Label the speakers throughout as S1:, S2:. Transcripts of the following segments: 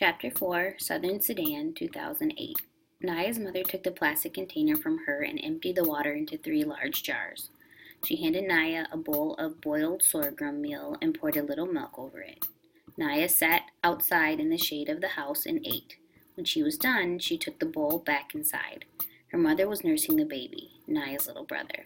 S1: Chapter 4, Southern Sudan, 2008. Naya's mother took the plastic container from her and emptied the water into 3 large jars. She handed Naya a bowl of boiled sorghum meal and poured a little milk over it. Naya sat outside in the shade of the house and ate. When she was done, she took the bowl back inside. Her mother was nursing the baby, Naya's little brother.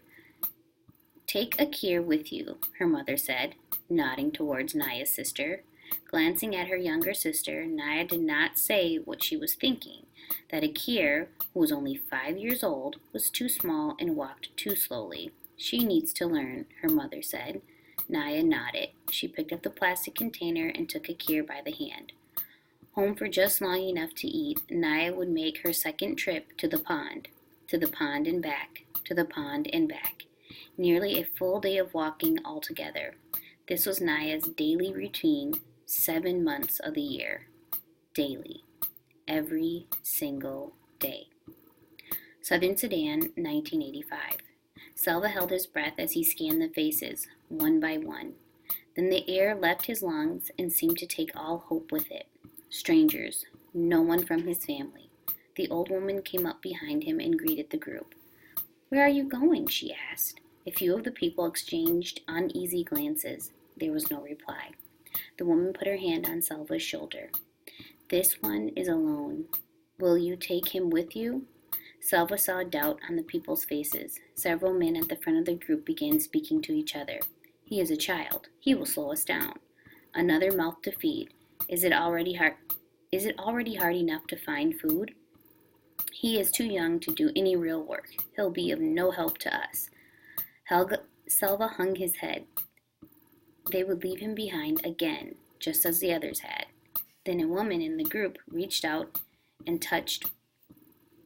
S1: Take Akir with you, her mother said, nodding towards Naya's sister. Glancing at her younger sister, Naya did not say what she was thinking, that Akir, who was only 5 years old, was too small and walked too slowly. She needs to learn, her mother said. Naya nodded. She picked up the plastic container and took Akir by the hand. Home for just long enough to eat, Naya would make her second trip to the pond and back, to the pond and back. Nearly a full day of walking altogether. This was Naya's daily routine, 7 months of the year. Daily. Every single day. Southern Sudan, 1985. Selva held his breath as he scanned the faces, one by one. Then the air left his lungs and seemed to take all hope with it. Strangers, no one from his family. The old woman came up behind him and greeted the group. "Where are you going?" she asked. A few of the people exchanged uneasy glances. There was no reply. The woman put her hand on Selva's shoulder. "This one is alone. Will you take him with you?" Selva saw doubt on the people's faces. Several men at the front of the group began speaking to each other. "He is a child. He will slow us down." Another mouth to feed. Is it already hard enough to find food? "He is too young to do any real work. He'll be of no help to us." Selva hung his head. They would leave him behind again, just as the others had. Then a woman in the group reached out and touched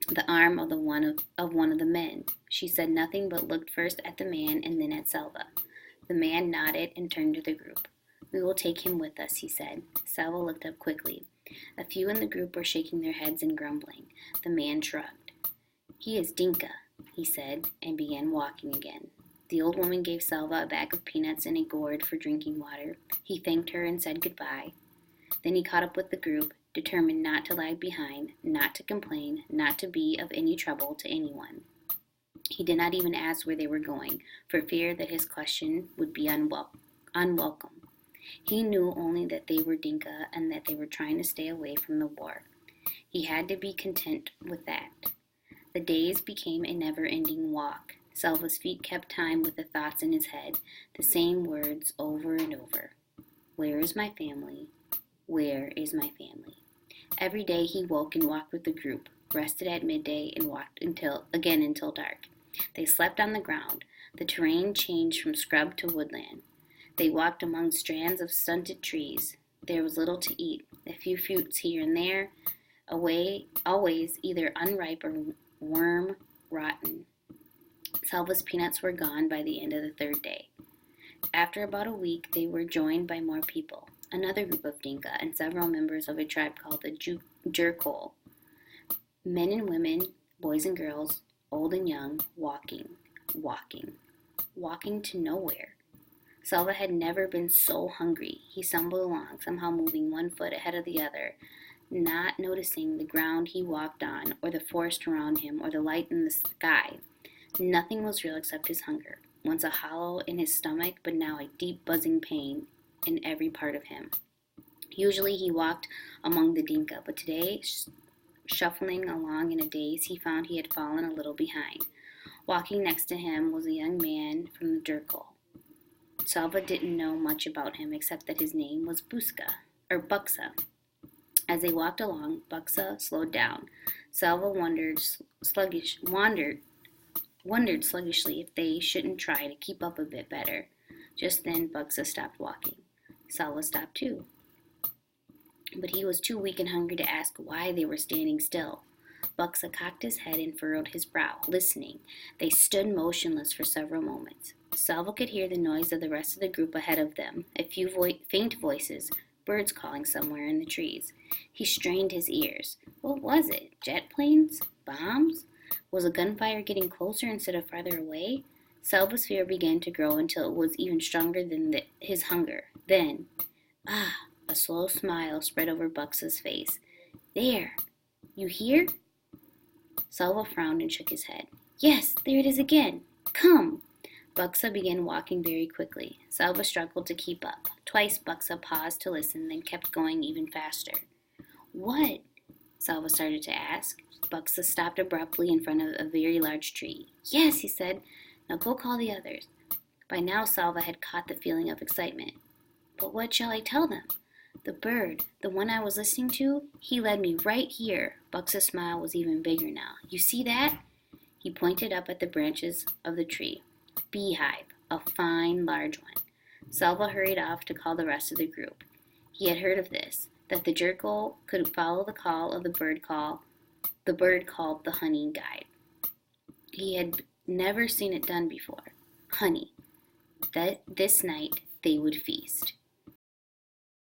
S1: the arm of one of the men. She said nothing but looked first at the man and then at Selva. The man nodded and turned to the group. "We will take him with us," he said. Selva looked up quickly. A few in the group were shaking their heads and grumbling. The man shrugged. "He is Dinka," he said, and began walking again. The old woman gave Selva a bag of peanuts and a gourd for drinking water. He thanked her and said goodbye. Then he caught up with the group, determined not to lag behind, not to complain, not to be of any trouble to anyone. He did not even ask where they were going, for fear that his question would be unwelcome. He knew only that they were Dinka and that they were trying to stay away from the war. He had to be content with that. The days became a never-ending walk. Selva's feet kept time with the thoughts in his head, the same words over and over. "Where is my family? Where is my family?" Every day he woke and walked with the group, rested at midday, and walked until dark. They slept on the ground. The terrain changed from scrub to woodland. They walked among strands of stunted trees. There was little to eat, a few fruits here and there, always either unripe or worm-rotten. Selva's peanuts were gone by the end of the 3rd day. After about a week, they were joined by more people, another group of Dinka, and several members of a tribe called the Jerkol. Men and women, boys and girls, old and young, walking to nowhere. Selva had never been so hungry. He stumbled along, somehow moving one foot ahead of the other, not noticing the ground he walked on, or the forest around him, or the light in the sky. Nothing was real except his hunger, once a hollow in his stomach, but now a deep buzzing pain in every part of him. Usually he walked among the Dinka, but today, shuffling along in a daze, he found he had fallen a little behind. Walking next to him was a young man from the Durkal. Selva didn't know much about him except that his name was Buxa. As they walked along, Buxa slowed down. Selva wondered sluggishly if they shouldn't try to keep up a bit better. Just then, Buxa stopped walking. Selva stopped too. But he was too weak and hungry to ask why they were standing still. Buxa cocked his head and furrowed his brow, listening. They stood motionless for several moments. Selva could hear the noise of the rest of the group ahead of them, a few faint voices, birds calling somewhere in the trees. He strained his ears. What was it? Jet planes? Bombs? Was the gunfire getting closer instead of farther away? Selva's fear began to grow until it was even stronger than his hunger. Then, A slow smile spread over Buxa's face. There! You hear? Salva frowned and shook his head. Yes, there it is again. Come! Buxa began walking very quickly. Salva struggled to keep up. Twice Buxa paused to listen, then kept going even faster. What? Salva started to ask. Buxa stopped abruptly in front of a very large tree. Yes, he said. Now go call the others. By now Salva had caught the feeling of excitement. But what shall I tell them? The bird, the one I was listening to, he led me right here. Buxa's smile was even bigger now. You see that? He pointed up at the branches of the tree. Beehive, a fine, large one. Salva hurried off to call the rest of the group. He had heard of this, that the jerkle could follow the call of the bird called the honey guide. He had never seen it done before. Honey. That this night they would feast.